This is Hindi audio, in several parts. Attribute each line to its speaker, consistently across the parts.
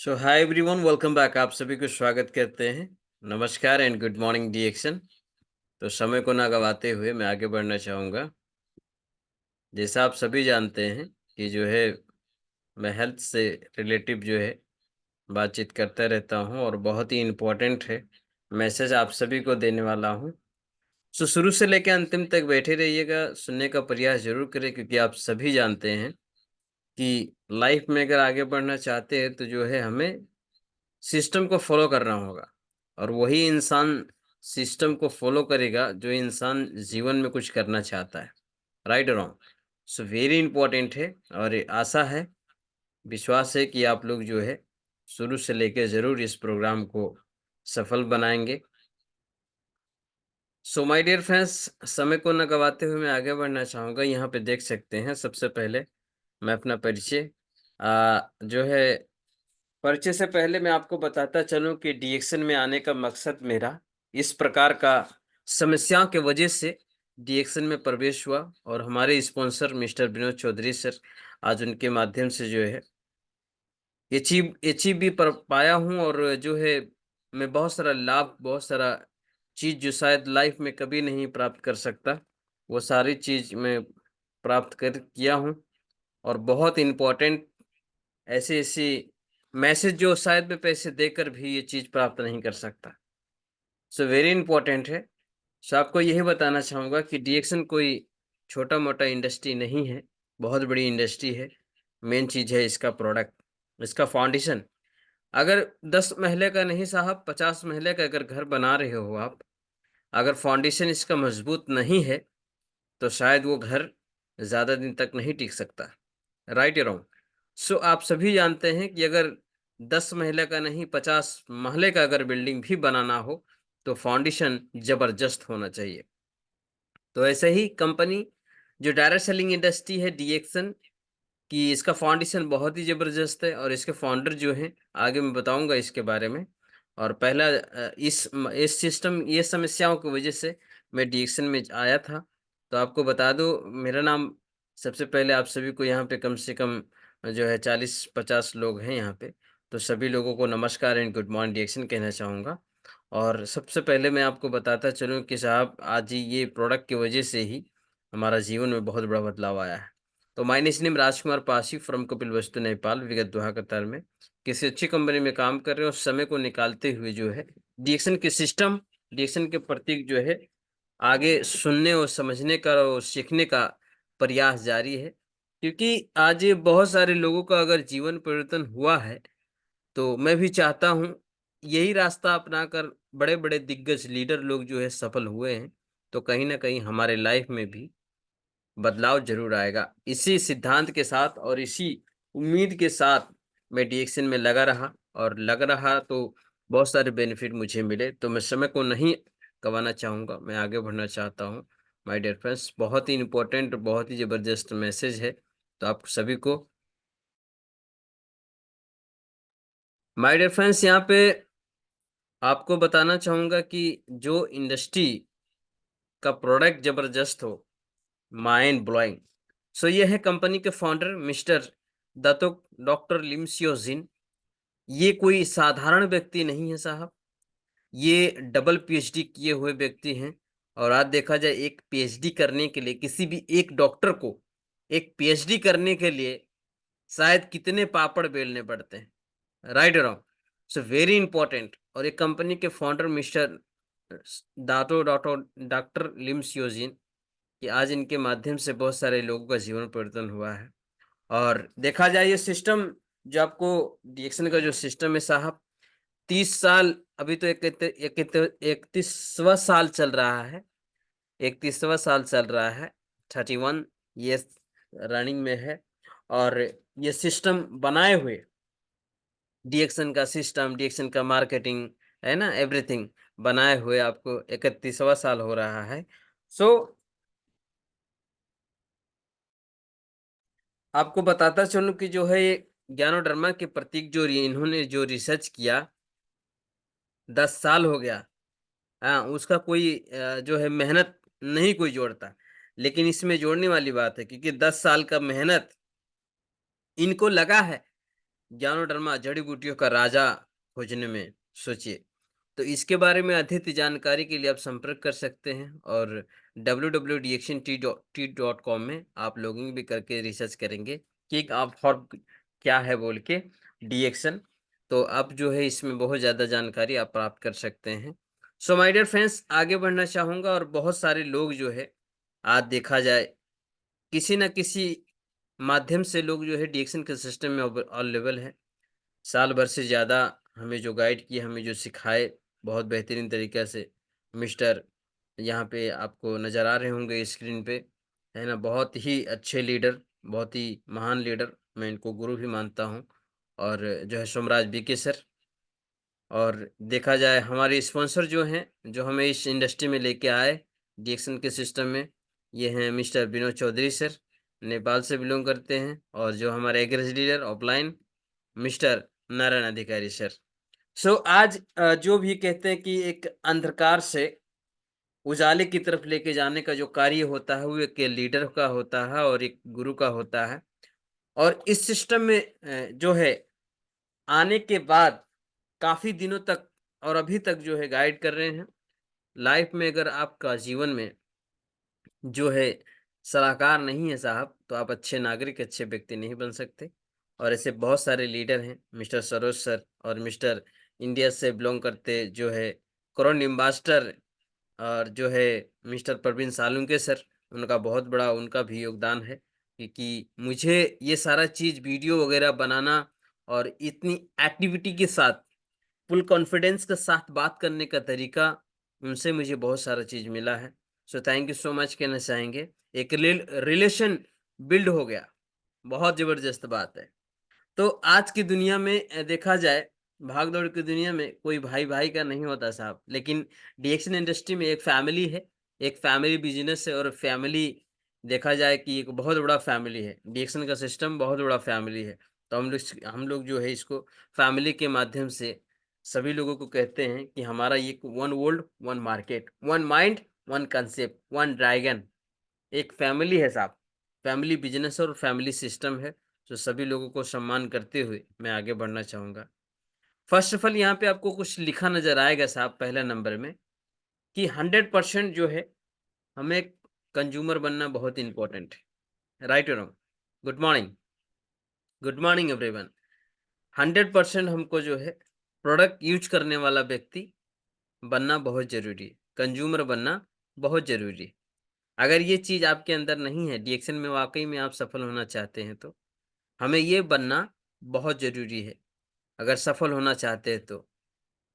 Speaker 1: सो हाय एवरीवन, वेलकम बैक। आप सभी को स्वागत करते हैं। नमस्कार एंड गुड मॉर्निंग डिएक्शन। तो समय को ना गवाते हुए मैं आगे बढ़ना चाहूँगा। जैसा आप सभी जानते हैं कि जो है मैं हेल्थ से रिलेटिव जो है बातचीत करता रहता हूँ और बहुत ही इम्पोर्टेंट है मैसेज आप सभी को देने वाला हूँ। सो शुरू से लेकर अंतिम तक बैठे रहिएगा, सुनने का प्रयास जरूर करें, क्योंकि आप सभी जानते हैं कि लाइफ में अगर आगे बढ़ना चाहते हैं तो जो है हमें सिस्टम को फॉलो करना होगा। और वही इंसान सिस्टम को फॉलो करेगा जो इंसान जीवन में कुछ करना चाहता है। राइट और रॉन्ग? सो वेरी इंपॉर्टेंट है। और ये आशा है, विश्वास है कि आप लोग जो है शुरू से लेकर जरूर इस प्रोग्राम को सफल बनाएंगे। सो माय डियर फ्रेंड्स, समय को न गवाते हुए मैं आगे बढ़ना चाहूँगा। यहाँ पे देख सकते हैं, सबसे पहले मैं अपना परिचय जो है परिचय से पहले मैं आपको बताता चलूं कि डीएक्शन में आने का मकसद मेरा इस प्रकार का समस्याओं के वजह से डीएक्शन में प्रवेश हुआ। और हमारे sponsor mister Vinod Chaudhary sir, आज उनके माध्यम से जो है अचीव भी पाया हूं। और जो है मैं बहुत सारा लाभ, बहुत सारा चीज जो शायद लाइफ में कभी नहीं प्राप्त कर सकता, वो सारी चीज मैं प्राप्त कर किया हूं। और बहुत इम्पोर्टेंट ऐसी ऐसी मैसेज जो शायद मैं पैसे देकर भी ये चीज प्राप्त नहीं कर सकता। सो वेरी इंपॉर्टेंट है। सो आपको यही बताना चाहूंगा कि डीएक्शन कोई छोटा मोटा इंडस्ट्री नहीं है, बहुत बड़ी इंडस्ट्री है। मेन चीज है इसका प्रोडक्ट, इसका फाउंडेशन। अगर 10 महले का नहीं साहब, 50 महले का अगर घर बना रहे हो आप, अगर फाउंडेशन इसका मजबूत नहीं है तो शायद वो घर ज्यादा दिन तक नहीं टिक सकता। राइट या रॉन्ग? सो आप सभी जानते हैं कि अगर 10 महले का नहीं, 50 महले का अगर बिल्डिंग भी बनाना हो तो फाउंडेशन जबरदस्त होना चाहिए। तो ऐसे ही कंपनी जो डायरेक्ट सेलिंग इंडस्ट्री है डीएक्शन की, इसका फाउंडेशन बहुत ही जबरदस्त है। और इसके फाउंडर जो हैं, आगे मैं बताऊंगा इसके बारे में। और पहला इस सिस्टम, ये समस्याओं की वजह से मैं डीएक्शन में आया था। तो आपको बता दूं, मेरा नाम, सबसे पहले आप सभी को यहाँ पे कम से कम जो है 40-50 लोग हैं यहाँ पे, तो सभी लोगों को नमस्कार एंड गुड मॉर्निंग डीएक्शन कहना चाहूँगा। और सबसे पहले मैं आपको बताता चलूँ कि साहब, आज ये प्रोडक्ट की वजह से ही हमारा जीवन में बहुत बड़ा बदलाव आया है। तो my name Rajkumar Pasi from Kapilvastu Nepal. विगत 2 कतार में किसी अच्छी कंपनी में काम कर रहे हैं और समय को निकालते हुए जो है डीएक्शन के सिस्टम, डीएक्शन के प्रतीक जो है आगे सुनने और समझने का और सीखने का प्रयास जारी है। क्योंकि आज ये बहुत सारे लोगों का अगर जीवन परिवर्तन हुआ है, तो मैं भी चाहता हूँ यही रास्ता अपनाकर बड़े बड़े दिग्गज लीडर लोग जो है सफल हुए हैं, तो कहीं ना कहीं हमारे लाइफ में भी बदलाव जरूर आएगा। इसी सिद्धांत के साथ और इसी उम्मीद के साथ मैं डीएक्शन में लगा रहा, और लग रहा तो बहुत सारे बेनिफिट मुझे मिले। तो मैं समय को नहीं गंवाना चाहूँगा, मैं आगे बढ़ना चाहता हूँ। माय डियर फ्रेंड्स, बहुत ही इंपॉर्टेंट, बहुत ही ज़बरदस्त मैसेज है। तो आप सभी को, माय डियर फ्रेंड्स, यहाँ पे आपको बताना चाहूँगा कि जो इंडस्ट्री का प्रोडक्ट जबरदस्त हो, माइंड ब्लोइंग। सो ये है कंपनी के फाउंडर मिस्टर दातोक डॉक्टर लिमसियो जिन। ये कोई साधारण व्यक्ति नहीं है साहब, ये डबल पीएचडी किए हुए व्यक्ति हैं। और आज देखा जाए, एक पीएचडी करने के लिए, किसी भी एक डॉक्टर को एक पीएचडी करने के लिए शायद कितने पापड़ बेलने पड़ते हैं। राइट और रॉन्ग? सो वेरी इंपॉर्टेंट। और एक कंपनी के फाउंडर मिस्टर दातो डॉटो डॉक्टर लिमसियोजिन, कि आज इनके माध्यम से बहुत सारे लोगों का जीवन परिवर्तन हुआ है। और देखा जाए, ये सिस्टम जो आपको डीएक्शन का जो सिस्टम है साहब, 30 साल, अभी तो 31वां साल चल रहा है, 31वां साल चल रहा है, 31 ये रनिंग में है। और ये सिस्टम बनाए हुए, डीएक्शन का सिस्टम, डीएक्शन का मार्केटिंग, है ना, एवरीथिंग बनाए हुए आपको 31वां साल हो रहा है। सो आपको बताता चलूं कि जो है ये ज्ञानोडर्मा के प्रतीक जो इन्होंने जो रिसर्च किया, 10 साल हो गया। हाँ, उसका कोई जो है मेहनत नहीं कोई जोड़ता, लेकिन इसमें जोड़ने वाली बात है, क्योंकि 10 साल का मेहनत इनको लगा है। ज्ञानोडर्मा जड़ी बूटियों का राजा खोजने में सोचिए। तो इसके बारे में अधिक जानकारी के लिए आप संपर्क कर सकते हैं और www.dxnt.com में आप लॉगिन भी करके रिसर्च करेंगे कि आप फॉर क्या है बोल के डीएक्शन। तो आप जो है इसमें बहुत ज़्यादा जानकारी आप प्राप्त कर सकते हैं। सो माय डियर फ्रेंड्स, आगे बढ़ना चाहूँगा और बहुत सारे लोग जो है आज देखा जाए किसी न किसी माध्यम से लोग जो है डीएक्शन के सिस्टम में अवेलेबल है। साल भर से ज़्यादा हमें जो गाइड किए, हमें जो सिखाए बहुत बेहतरीन तरीक़े से मिस्टर यहाँ पे आपको नज़र आ रहे होंगे स्क्रीन पे, है ना? बहुत ही अच्छे लीडर, बहुत ही महान लीडर, मैं इनको गुरु भी मानता हूँ और जो है सोमराज बीके सर। और देखा जाए हमारे स्पॉन्सर जो हैं, जो हमें इस इंडस्ट्री में लेके आए डीएक्शन के सिस्टम में, ये हैं मिस्टर विनोद चौधरी सर, नेपाल से बिलॉन्ग करते हैं और जो हमारे एग्रेस लीडर ऑफलाइन मिस्टर नारायण अधिकारी सर। सो आज जो भी कहते हैं कि एक अंधकार से उजाले की तरफ लेके जाने का जो कार्य होता है, वो एक लीडर का होता है और एक गुरु का होता है। और इस सिस्टम में जो है आने के बाद काफ़ी दिनों तक और अभी तक जो है गाइड कर रहे हैं। लाइफ में अगर आपका जीवन में जो है सलाहकार नहीं है साहब, तो आप अच्छे नागरिक, अच्छे व्यक्ति नहीं बन सकते। और ऐसे बहुत सारे लीडर हैं, मिस्टर सरोज सर और मिस्टर इंडिया से बिलॉन्ग करते जो है करोन एम्बेसडर और जो है मिस्टर प्रवीण सालुंके सर, उनका बहुत बड़ा उनका भी योगदान है क्योंकि मुझे ये सारा चीज़ वीडियो वगैरह बनाना और इतनी एक्टिविटी के साथ, फुल कॉन्फिडेंस के साथ बात करने का तरीका, उनसे मुझे बहुत सारा चीज़ मिला है। So thank you so much कहना चाहेंगे। एक रिलेशन बिल्ड हो गया, बहुत ज़बरदस्त बात है। तो आज की दुनिया में देखा जाए, भाग-दौड़ की दुनिया में कोई भाई-भाई का नहीं होता साहब, लेकिन डीएक्शन इंडस्ट्री में एक फैमिली है, एक फैमिली बिज़नेस है और फैमिली देखा जाए कि एक बहुत बड़ा फैमिली है। डीएक्शन का सिस्टम बहुत बड़ा फैमिली है। तो हम लोग जो है इसको फैमिली के माध्यम से सभी लोगों को कहते हैं कि हमारा ये one world, one market, one mind, one concept, one dragon, एक फैमिली है साहब। फैमिली बिज़नेस और फैमिली सिस्टम है। तो सभी लोगों को सम्मान करते हुए मैं आगे बढ़ना चाहूँगा। फ़र्स्ट ऑफ ऑल यहाँ पे आपको कुछ लिखा नज़र आएगा साहब पहला नंबर में कि 100% जो है हमें कंज़्यूमर बनना बहुत इम्पोर्टेंट है। राइट और wrong? Good morning, good morning everyone. 100% हमको जो है प्रोडक्ट यूज़ करने वाला व्यक्ति बनना बहुत ज़रूरी है। कंज़्यूमर बनना बहुत ज़रूरी है। अगर ये चीज़ आपके अंदर नहीं है, डीएक्शन में वाक़ई में आप सफल होना चाहते हैं तो हमें ये बनना बहुत ज़रूरी है, अगर सफल होना चाहते हैं तो।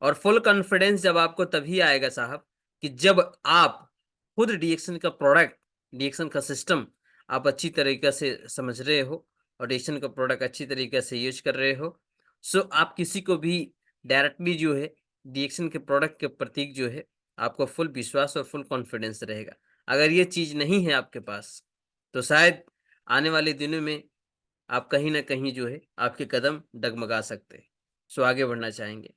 Speaker 1: और फुल कॉन्फिडेंस जब आपको तभी आएगा साहब कि जब आप खुद डीएक्शन का प्रोडक्ट, डीएक्शन का सिस्टम आप अच्छी तरीके से समझ रहे हो और डीएक्शन का प्रोडक्ट अच्छी तरीके से यूज़ कर रहे हो। सो आप किसी को भी डायरेक्टली जो है डीएक्शन के प्रोडक्ट के प्रति जो है आपको फुल विश्वास और फुल कॉन्फिडेंस रहेगा। अगर ये चीज़ नहीं है आपके पास, तो शायद आने वाले दिनों में आप कहीं न कहीं जो है आपके कदम डगमगा सकते हैं। सो आगे बढ़ना चाहेंगे।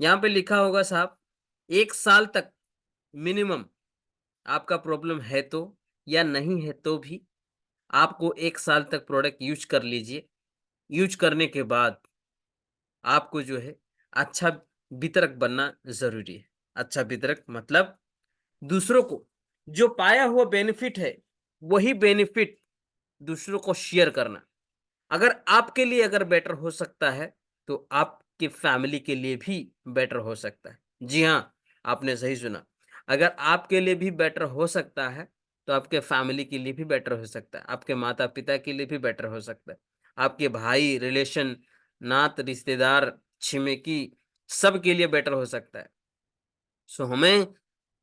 Speaker 1: यहाँ पे लिखा होगा साहब 1 साल तक मिनिमम आपका प्रॉब्लम है तो या नहीं है तो भी आपको 1 साल तक प्रोडक्ट यूज़ कर लीजिए। यूज़ करने के बाद आपको जो है अच्छा वितरक बनना ज़रूरी है। अच्छा वितरक मतलब दूसरों को जो पाया हुआ बेनिफिट है, वही बेनिफिट दूसरों को शेयर करना। अगर आपके लिए अगर बेटर हो सकता है, तो आपकी फैमिली के लिए भी बेटर हो सकता है। जी हाँ, आपने सही सुना। अगर आपके लिए भी बेटर हो सकता है, तो आपके फैमिली के लिए भी बेटर हो सकता है। आपके माता-पिता के लिए भी बेटर हो सकता है। आपके भाई, रिलेशन, नात, रिश्तेदार, छिमेकी सबके लिए बेटर हो सकता है। सो हमें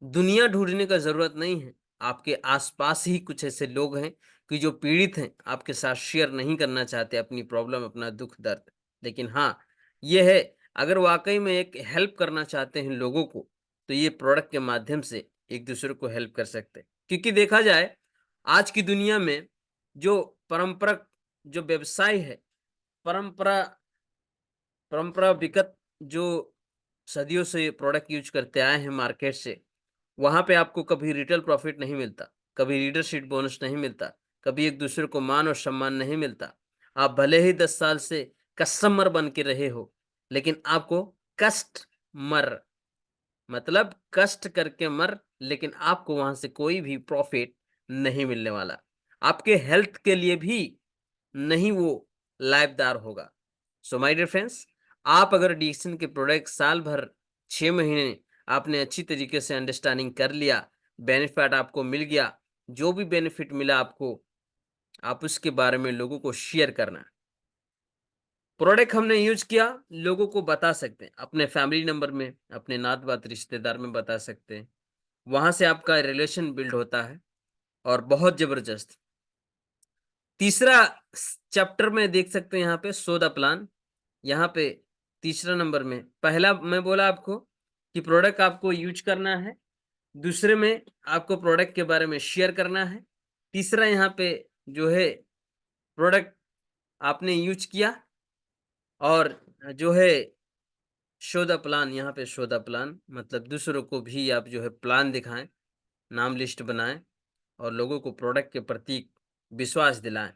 Speaker 1: दुनिया ढूँढने का ज़रूरत नहीं है। आपके आस-पास ही कुछ ऐसे लोग हैं कि जो पीड़ित हैं, आपके साथ शेयर नहीं करना चाहते अपनी प्रॉब्लम, अपना दुःख-दर्द। लेकिन हाँ, ये है अगर वाक़ई में एक हेल्प करना चाहते हैं लोगों को, तो ये प्रोडक्ट के माध्यम से एक-दूसरे को हेल्प कर सकते हैं। क्योंकि देखा जाए, आज की दुनिया में जो परंपरक जो व्यवसाय है, परंपरा परंपराविगत जो सदियों से प्रोडक्ट यूज़ करते आए हैं मार्केट से, वहाँ पे आपको कभी रिटेल प्रॉफ़िट नहीं मिलता, कभी लीडरशिप बोनस नहीं मिलता, कभी एक-दूसरे को मान और सम्मान नहीं मिलता। आप भले ही 10 साल से कस्टमर बन के रहे हो, लेकिन आपको कस्टमर मतलब कष्ट करके मर, लेकिन आपको वहां से कोई भी प्रॉफिट नहीं मिलने वाला। आपके हेल्थ के लिए भी नहीं वो लाभदार होगा। सो माय डियर फ्रेंड्स, आप अगर डिक्सन के प्रोडक्ट साल भर 6 महीने आपने अच्छी तरीके से अंडरस्टैंडिंग कर लिया, बेनिफिट आपको मिल गया, जो भी बेनिफिट मिला आपको, आप उसके बारे में लोगों को शेयर करना। प्रोडक्ट हमने यूज किया, लोगों को बता सकते हैं, अपने फैमिली नंबर में, अपने नात बात रिश्तेदार में बता सकते हैं। वहां से आपका रिलेशन बिल्ड होता है और बहुत जबरदस्त। तीसरा चैप्टर में देख सकते हैं यहाँ पे सो द प्लान। यहाँ पे तीसरा नंबर में, पहला मैं बोला आपको कि प्रोडक्ट आपको यूज करना है, दूसरे में आपको प्रोडक्ट के बारे में शेयर करना है, तीसरा यहाँ पे जो है प्रोडक्ट आपने यूज किया और जो है शो द प्लान। यहाँ पे शो द प्लान मतलब दूसरों को भी आप जो है प्लान दिखाएं, नाम लिस्ट बनाएं और लोगों को प्रोडक्ट के प्रति विश्वास दिलाएं।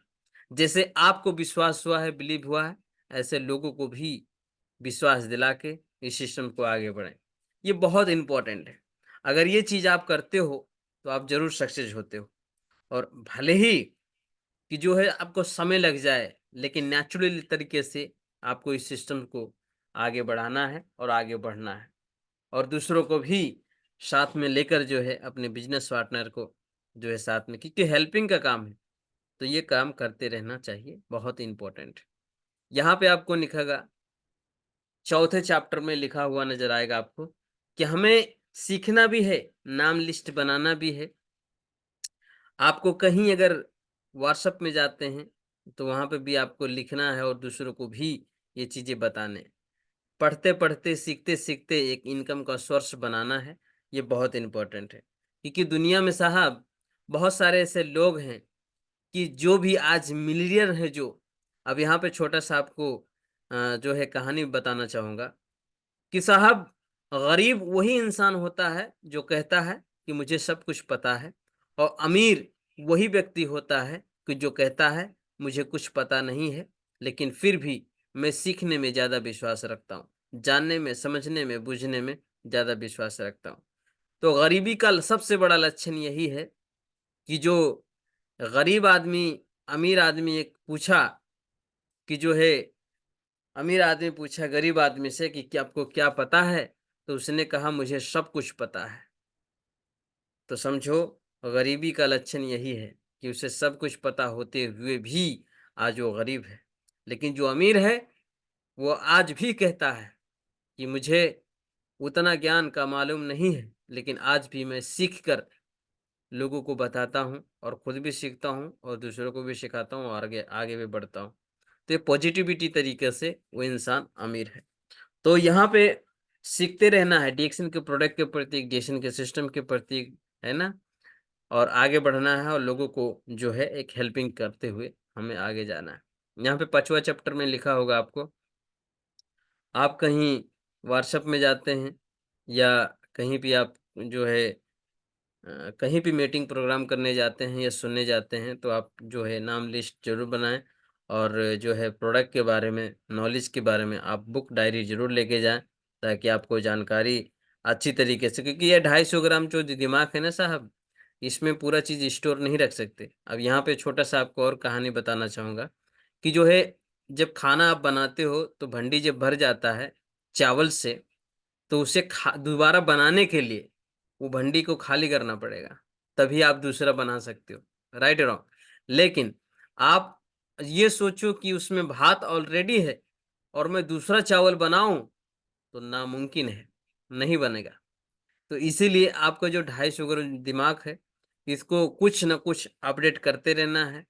Speaker 1: जैसे आपको विश्वास हुआ है, बिलीव हुआ है, ऐसे लोगों को भी विश्वास दिला के इस सिस्टम को आगे बढ़ाएं। ये बहुत इंपॉर्टेंट है। अगर ये चीज आप करते हो तो आप जरूर सक्सेस होते हो। और भले ही कि जो है आपको समय लग जाए, लेकिन नेचुरल तरीके से आपको इस सिस्टम को आगे बढ़ाना है और आगे बढ़ना है और दूसरों को भी साथ में लेकर जो है अपने बिजनेस पार्टनर को जो है साथ में, क्योंकि हेल्पिंग का काम है तो ये काम करते रहना चाहिए, बहुत इंपॉर्टेंट। यहाँ पे आपको लिखेगा, चौथे चैप्टर में लिखा हुआ नजर आएगा आपको कि हमें सीखना भी है, नाम लिस्ट बनाना भी है। आपको कहीं अगर व्हाट्सएप में जाते हैं तो वहां पे भी आपको लिखना है और दूसरों को भी ये चीजें बताने। पढ़ते पढ़ते सीखते सीखते एक इनकम का सोर्स बनाना है, ये बहुत इंपॉर्टेंट है। क्योंकि दुनिया में साहब बहुत सारे ऐसे लोग हैं कि जो भी आज मिलियनियर है, जो अब यहाँ पे छोटा सा आपको जो है कहानी बताना चाहूंगा कि साहब गरीब वही इंसान होता है जो कहता है कि मुझे सब कुछ पता है, और अमीर वही व्यक्ति होता है कि जो कहता है मुझे कुछ पता नहीं है, लेकिन फिर भी मैं सीखने में ज्यादा विश्वास रखता हूँ, जानने में, समझने में, बूझने में ज्यादा विश्वास रखता हूँ। तो गरीबी का सबसे बड़ा लक्षण यही है कि जो गरीब आदमी, अमीर आदमी एक पूछा कि जो है, अमीर आदमी पूछा गरीब आदमी से कि क्या आपको क्या पता है, तो उसने कहा मुझे सब कुछ पता है। तो समझो गरीबी का लक्षण यही है कि उसे सब कुछ पता होते हुए भी आज वो गरीब है। लेकिन जो अमीर है वो आज भी कहता है कि मुझे उतना ज्ञान का मालूम नहीं है, लेकिन आज भी मैं सीख कर लोगों को बताता हूँ और खुद भी सीखता हूँ और दूसरों को भी सिखाता हूँ और आगे आगे भी बढ़ता हूँ। तो ये पॉजिटिविटी तरीके से वो इंसान अमीर है। तो यहाँ पे सीखते रहना है डीएक्सन के प्रोडक्ट के प्रति, डीएक्सन के सिस्टम के प्रति, है ना, और आगे बढ़ना है और लोगों को जो है एक हेल्पिंग करते हुए हमें आगे जाना है। यहाँ पे 5वां चैप्टर में लिखा होगा आपको, आप कहीं व्हाट्सएप में जाते हैं या कहीं भी आप जो है कहीं भी मीटिंग प्रोग्राम करने जाते हैं या सुनने जाते हैं तो आप जो है नाम लिस्ट जरूर बनाएं और जो है प्रोडक्ट के बारे में, नॉलेज के बारे में आप बुक डायरी जरूर लेके जाएं, ताकि आपको जानकारी अच्छी तरीके से, क्योंकि ये 250 ग्राम जो दिमाग है ना साहब, इसमें पूरा चीज़ स्टोर नहीं रख सकते। अब यहाँ पे छोटा सा आपको और कहानी बताना चाहूँगा कि जो है जब खाना आप बनाते हो तो भंडी जब भर जाता है चावल से, तो उसे दोबारा बनाने के लिए वो भंडी को खाली करना पड़ेगा, तभी आप दूसरा बना सकते हो, राइट रॉन्ग। लेकिन आप ये सोचो कि उसमें भात ऑलरेडी है और मैं दूसरा चावल बनाऊं, तो नामुमकिन है, नहीं बनेगा। तो इसीलिए आपका जो 250 दिमाग है, इसको कुछ ना कुछ अपडेट करते रहना है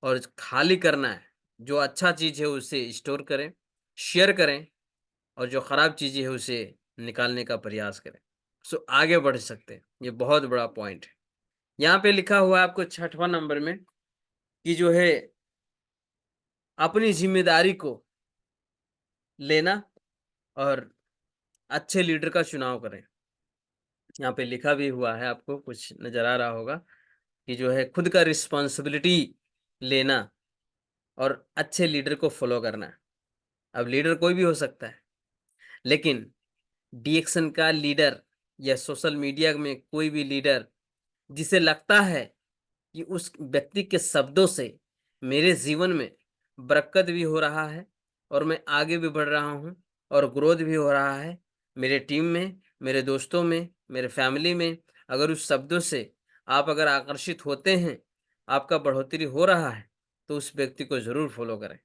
Speaker 1: और खाली करना है। जो अच्छा चीज है उसे स्टोर करें, शेयर करें, और जो खराब चीजें है उसे निकालने का प्रयास करें। सो आगे बढ़ सकते हैं, ये बहुत बड़ा पॉइंट है। यहाँ पे लिखा हुआ है आपको 6वां नंबर में कि जो है अपनी जिम्मेदारी को लेना और अच्छे लीडर का चुनाव करें। यहाँ पे लिखा भी हुआ है, आपको कुछ नजर आ रहा होगा कि जो है खुद का रिस्पॉन्सिबिलिटी लेना और अच्छे लीडर को फॉलो करना। अब लीडर कोई भी हो सकता है, लेकिन डीएक्शन का लीडर या सोशल मीडिया में कोई भी लीडर जिसे लगता है कि उस व्यक्ति के शब्दों से मेरे जीवन में बरकत भी हो रहा है और मैं आगे भी बढ़ रहा हूँ और ग्रोथ भी हो रहा है, मेरे टीम में, मेरे दोस्तों में, मेरे फैमिली में, अगर उस शब्दों से आप अगर आकर्षित होते हैं, आपका बढ़ोतरी हो रहा है, तो उस व्यक्ति को ज़रूर फॉलो करें।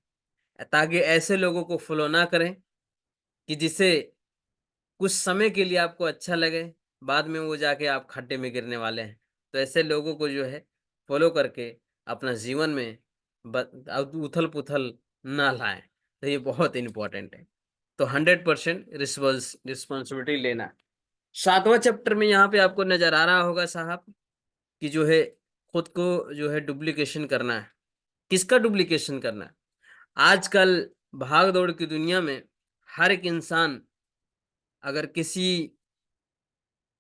Speaker 1: ताकि ऐसे लोगों को फॉलो ना करें कि जिसे कुछ समय के लिए आपको अच्छा लगे, बाद में वो जाके आप खड्डे में गिरने वाले हैं। तो ऐसे लोगों को जो है फ़ॉलो करके अपना जीवन में उथल-पुथल ना लाएँ, तो ये बहुत इम्पोर्टेंट है। तो 100% रिस्पॉन्सिबिलिटी लेना। 7वाँ चैप्टर में यहाँ पे आपको नज़र आ रहा होगा साहब कि जो है खुद को जो है डुप्लीकेशन करना है। किसका डुप्लीकेशन करना है? आजकल भाग-दौड़ की दुनिया में हर एक इंसान अगर किसी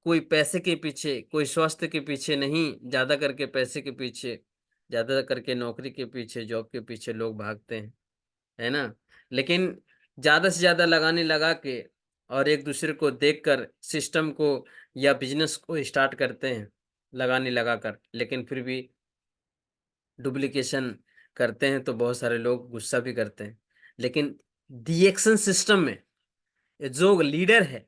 Speaker 1: कोई पैसे के पीछे, कोई स्वास्थ्य के पीछे नहीं, ज़्यादा करके पैसे के पीछे, ज़्यादा करके नौकरी के पीछे, जॉब के पीछे लोग भागते हैं, है ना? लेकिन ज़्यादा से ज़्यादा लगाने लगा के और एक-दूसरे को देखकर सिस्टम को या बिज़नेस को स्टार्ट करते हैं, लगाने लगाकर, लेकिन फिर भी डुप्लीकेशन करते हैं, तो बहुत सारे लोग गुस्सा भी करते हैं। लेकिन डी-एक्शन सिस्टम में जो लीडर है,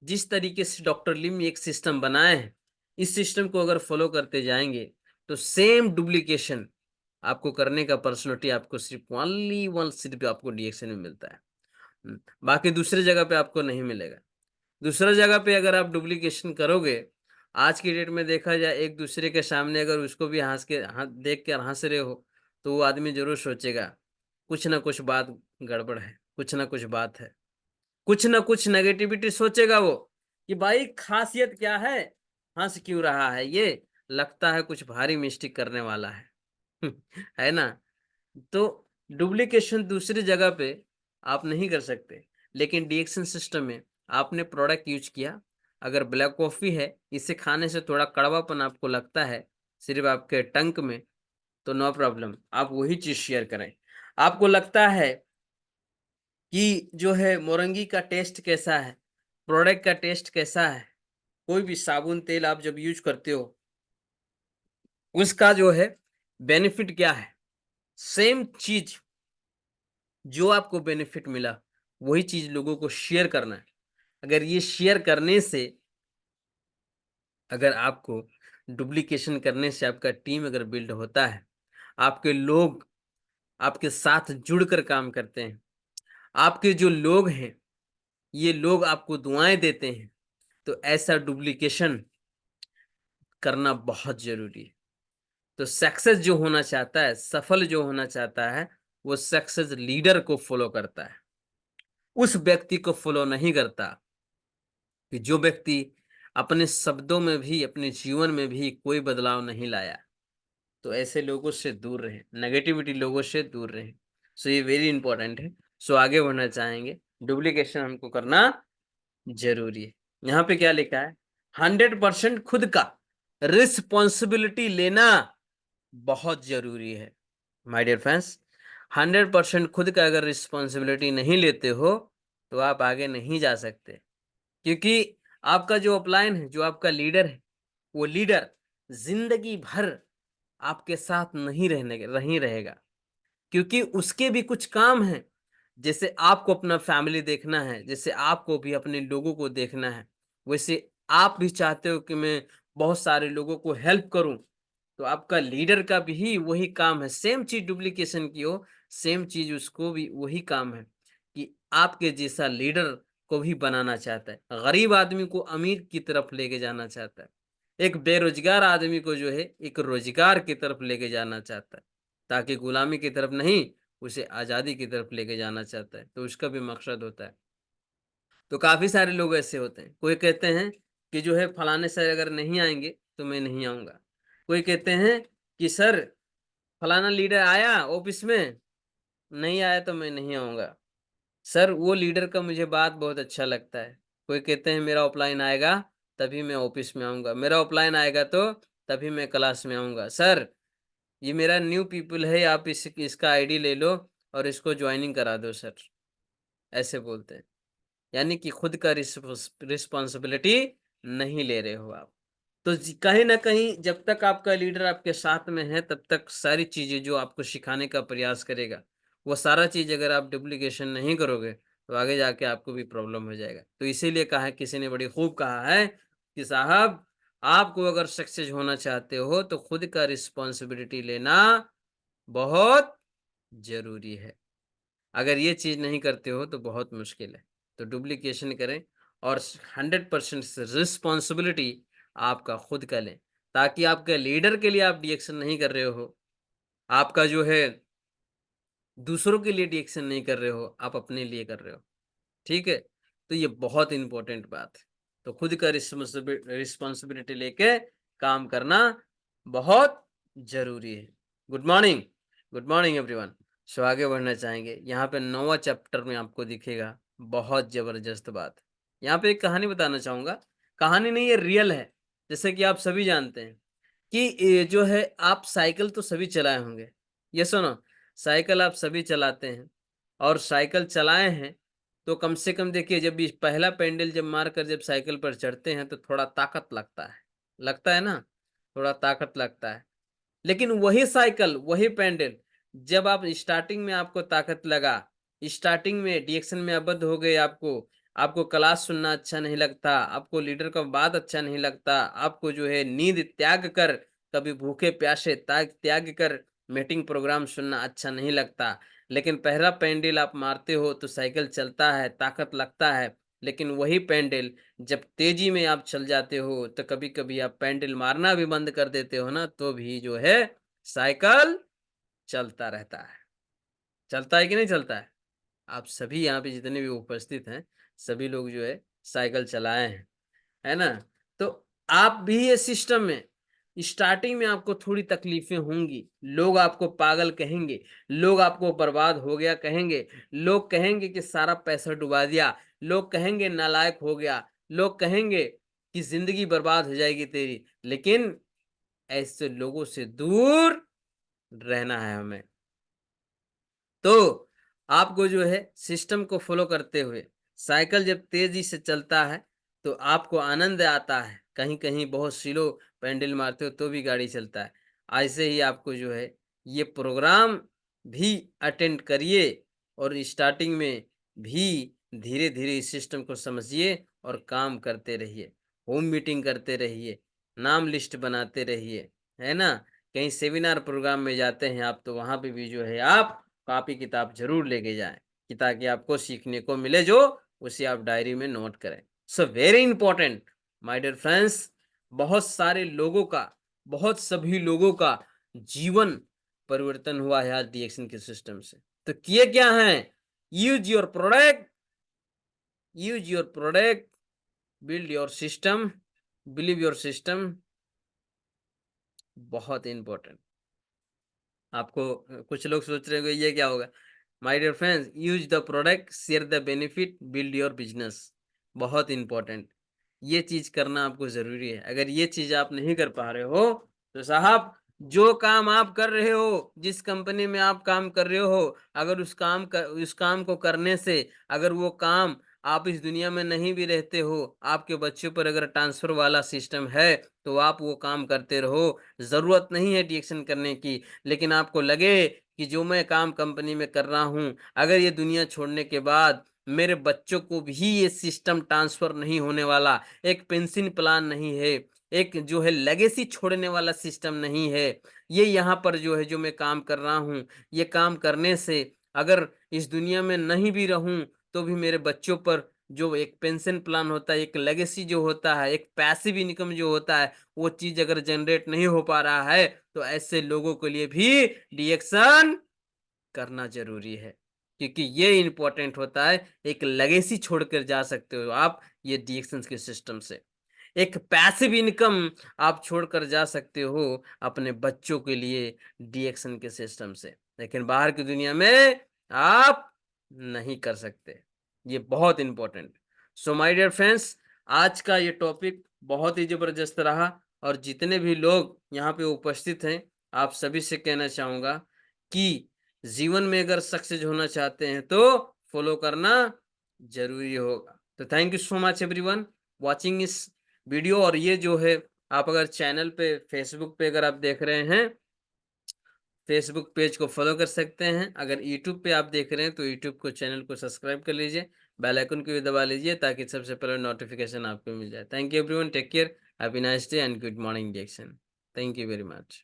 Speaker 1: जिस तरीके से डॉक्टर लिम एक सिस्टम बनाए हैं, इस सिस्टम को अगर फॉलो करते जाएँगे, तो सेम डुप्लीकेशन आपको करने का पर्सनैलिटी आपको सिर्फ़ ओनली वन सिर्फ़ आपको डीएक्शन में मिलता है। बाकी दूसरी जगह पे आपको नहीं मिलेगा। दूसरा जगह पे अगर आप डुप्लीकेशन करोगे, आज की डेट में देखा जाए एक-दूसरे के सामने अगर उसको भी देख कर हँस रहे हो, तो वो आदमी ज़रूर सोचेगा, कुछ न कुछ बात गड़बड़ है, कुछ न कुछ बात है। कुछ न कुछ नेगेटिविटी सोचेगा वो, कि भाई ख़ासियत क्या है? हँस क्यों रहा है ये? लगता है कुछ भारी मिस्टेक करने वाला है। है ना? तो डुप्लीकेशन दूसरी जगह पे आप नहीं कर सकते, लेकिन डीएक्शन सिस्टम में आपने प्रोडक्ट यूज़ किया, अगर ब्लैक कॉफ़ी है, इसे खाने से थोड़ा कड़वापन आपको लगता है, सिर्फ़ आपके टंक में, तो नो प्रॉब्लम, आप वही चीज़ शेयर करें। आपको लगता है कि जो है मोरंगी का टेस्ट कैसा है, प्रोडक्ट का टेस्ट कैसा है, कोई भी साबुन, तेल आप जब यूज़ करते हो, उसका जो है बेनिफिट क्या है? सेम चीज़ जो आपको बेनिफिट मिला, वही चीज़ लोगों को शेयर करना है। अगर ये शेयर करने से अगर आपको डुप्लीकेशन करने से आपका टीम अगर बिल्ड होता है, आपके लोग आपके साथ जुड़कर काम करते हैं, आपके जो लोग हैं, ये लोग आपको दुआएँ देते हैं, तो ऐसा डुप्लीकेशन करना बहुत ज़रूरी है। तो सक्सेस जो होना चाहता है, सफल जो होना चाहता है, वो सक्सेस लीडर को फ़ॉलो करता है। उस व्यक्ति को फ़ॉलो नहीं करता कि जो व्यक्ति अपने शब्दों में भी, अपने जीवन में भी कोई बदलाव नहीं लाया। तो ऐसे लोगों से दूर रहें, नेगेटिविटी लोगों से दूर रहें। सो ये वेरी इंपॉर्टेंट है। सो आगे बढ़ना चाहेंगे, डुप्लीकेशन हमको करना ज़रूरी है। यहाँ पे क्या लिखा है? 100% खुद का रिस्पॉन्सिबिलिटी लेना बहुत ज़रूरी है। माय डियर फ्रेंड्स, 100% खुद का अगर रिस्पॉन्सिबिलिटी नहीं लेते हो, तो आप आगे नहीं जा सकते। क्योंकि आपका जो अपलाइन है, जो आपका लीडर है, वो लीडर ज़िंदगी भर आपके साथ नहीं रहेगा। क्योंकि उसके भी कुछ काम हैं। जैसे आपको अपना फैमिली देखना है, जैसे आपको भी अपने लोगों को देखना है, वैसे आप भी चाहते हो कि मैं बहुत सारे लोगों को हेल्प करूँ, तो आपका लीडर का भी वही काम है। सेम चीज़ डुप्लीकेशन की हो, सेम चीज़ उसको भी वही काम है कि आपके जैसा लीडर को भी बनाना चाहता है। गरीब आदमी को अमीर की तरफ लेके जाना चाहता है। एक बेरोज़गार आदमी को जो है, एक रोज़गार की तरफ लेके जाना चाहता है। ताकि गुलामी की तरफ नहीं, उसे आज़ादी की तरफ लेके जाना चाहता है, तो उसका भी मकसद होता है। तो काफ़ी सारे लोग ऐसे होते हैं, कोई कहते हैं कि जो है फलाने सर अगर नहीं आएँगे, तो मैं नहीं आऊँगा। कोई कहते हैं कि सर फलाना लीडर आया ऑफ़िस में, नहीं आया तो मैं नहीं आऊँगा। सर वो लीडर का मुझे बात बहुत अच्छा लगता है। कोई कहते हैं मेरा ऑफ़लाइन आएगा, तभी मैं ऑफ़िस में आऊँगा। मेरा ऑफ़लाइन आएगा तो तभी मैं क्लास में आऊँगा। सर ये मेरा न्यू पीपल है, आप इसका आईडी ले लो और इसको जॉइनिंग करा दो सर। ऐसे बोलते हैं। यानी कि खुद का रिस्पॉन्सिबिलिटी नहीं ले रहे हो आप। तो कहीं ना कहीं जब तक आपका लीडर आपके साथ में है तब तक सारी चीजें जो आपको सिखाने का प्रयास करेगा, वो सारा चीज अगर आप डुप्लीकेशन नहीं करोगे तो आगे जाके आपको भी प्रॉब्लम हो जाएगा। तो इसीलिए कहा है, किसी ने बड़ी खूब कहा है कि साहब, आपको अगर सक्सेस होना चाहते हो तो खुद का रिस्पॉन्सिबिलिटी लेना बहुत जरूरी है। अगर ये चीज नहीं करते हो तो बहुत मुश्किल है। तो डुप्लीकेशन करें और 100% रिस्पॉन्सिबिलिटी आपका खुद का लें, ताकि आपके लीडर के लिए आप डिएक्शन नहीं कर रहे हो, आपका जो है दूसरों के लिए डिएक्शन नहीं कर रहे हो, आप अपने लिए कर रहे हो। ठीक है, तो ये बहुत इंपॉर्टेंट बात है। तो खुद का रिस्पॉन्सिबिलिटी लेके काम करना बहुत जरूरी है। Good morning, good morning everyone. So आगे बढ़ना चाहेंगे, यहाँ पे 9वां चैप्टर में आपको दिखेगा बहुत जबरदस्त बात। यहाँ पे एक कहानी बताना चाहूंगा। कहानी नहीं, ये रियल है। जैसे कि आप सभी जानते हैं कि ये जो है, आप साइकिल तो सभी चलाए होंगे। ये सुनो, साइकिल आप सभी चलाते हैं, और साइकिल चलाए हैं तो कम से कम देखिए, जब भी पहला पेंडल जब मार कर जब साइकिल पर चढ़ते हैं तो थोड़ा ताकत लगता है, लगता है ना, थोड़ा ताकत लगता है। लेकिन वही साइकिल, वही पेंडल, जब आप स्टार्टिंग में आपको ताकत लगा, स्टार्टिंग में डिएक्शन में अबद्ध हो गए, आपको आपको क्लास सुनना अच्छा नहीं लगता, आपको लीडर का बात अच्छा नहीं लगता, आपको जो है नींद त्याग कर, कभी भूखे प्यासे त्याग कर मीटिंग प्रोग्राम सुनना अच्छा नहीं लगता। लेकिन पहला पेंडल आप मारते हो तो साइकिल चलता है, ताकत लगता है। लेकिन वही पेंडल जब तेजी में आप चल जाते हो तो कभी कभी आप पैंडल मारना भी बंद कर देते हो ना, तो भी जो है साइकिल चलता रहता है। चलता है कि नहीं चलता है? आप सभी यहाँ पे जितने भी उपस्थित हैं, सभी लोग जो है साइकिल चलाए हैं, है ना? तो आप भी ये सिस्टम में स्टार्टिंग में आपको थोड़ी तकलीफें होंगी, लोग आपको पागल कहेंगे, लोग आपको बर्बाद हो गया कहेंगे, लोग कहेंगे कि सारा पैसा डुबा दिया, लोग कहेंगे नालायक हो गया, लोग कहेंगे कि जिंदगी बर्बाद हो जाएगी तेरी। लेकिन ऐसे लोगों से दूर रहना है हमें। तो आपको जो है सिस्टम को फॉलो करते हुए, साइकिल जब तेजी से चलता है तो आपको आनंद आता है, कहीं कहीं बहुत स्लो पैंडल मारते हो तो भी गाड़ी चलता है। ऐसे ही आपको जो है ये प्रोग्राम भी अटेंड करिए, और स्टार्टिंग में भी धीरे धीरे इस सिस्टम को समझिए और काम करते रहिए, होम मीटिंग करते रहिए, नाम लिस्ट बनाते रहिए, है ना? कहीं सेमिनार प्रोग्राम में जाते हैं आप तो वहां पे भी जो है आप कॉपी किताब जरूर लेके जाएं, कि ताकि आपको सीखने को मिले, जो उसे आप डायरी में नोट करें। So very important my dear friends. बहुत सारे लोगों का, बहुत सभी लोगों का जीवन परिवर्तन हुआ है आज डिएक्शन के सिस्टम से। तो किए क्या है? Use your product, use your product, build your system, believe your system. बहुत इंपॉर्टेंट। आपको कुछ लोग सोच रहे होंगे ये क्या होगा। My dear friends, use the product, share the benefit, build your business. बहुत इंपॉर्टेंट, ये चीज करना आपको जरूरी है। अगर ये चीज आप नहीं कर पा रहे हो तो साहब, जो काम आप कर रहे हो, जिस कंपनी में आप काम कर रहे हो, अगर उस काम को करने से अगर वो काम आप इस दुनिया में नहीं भी रहते हो, आपके बच्चों पर अगर ट्रांसफर वाला सिस्टम है तो आप वो काम करते रहो। जरूरत नहीं है डिएक्शन करने की। लेकिन आपको लगे कि जो मैं काम कंपनी में कर रहा हूं, अगर ये दुनिया छोड़ने के बाद मेरे बच्चों को भी ये सिस्टम ट्रांसफर नहीं होने वाला, एक पेंशन प्लान नहीं है, एक जो है लेगेसी छोड़ने वाला सिस्टम नहीं है, ये यहाँ पर जो है जो मैं काम कर रहा हूँ, ये काम करने से अगर इस दुनिया में नहीं भी रहूं तो भी मेरे बच्चों पर जो एक पेंशन प्लान होता है, एक लेगेसी जो होता है, एक पैसिव इनकम जो होता है, वो चीज अगर जनरेट नहीं हो पा रहा है तो ऐसे लोगों के लिए भी डिएक्शन करना जरूरी है। क्योंकि ये इंपॉर्टेंट होता है, एक लेगेसी छोड़कर जा सकते हो आप ये डिएक्शन के सिस्टम से, एक पैसिव इनकम आप छोड़कर जा सकते हो अपने बच्चों के लिए डिएक्शन के सिस्टम से। लेकिन बाहर की दुनिया में आप नहीं कर सकते। ये बहुत important. So my dear friends, आज का ये टॉपिक बहुत ही जबरदस्त रहा, और जितने भी लोग यहाँ पे उपस्थित हैं, आप सभी से कहना चाहूंगा कि जीवन में अगर सक्सेस होना चाहते हैं तो फॉलो करना ज़रूरी होगा। तो thank you so much everyone watching इस वीडियो। और ये जो है, आप अगर चैनल पे फेसबुक पे अगर आप देख रहे हैं, फेसबुक पेज को फॉलो कर सकते हैं। अगर यूट्यूब पे आप देख रहे हैं तो यूट्यूब को चैनल को सब्सक्राइब कर लीजिए, बेल आइकन को भी दबा लीजिए ताकि सबसे पहले नोटिफिकेशन आपको मिल जाए। Thank you everyone, take care, happy nice day and good morning Jackson. Thank you very much.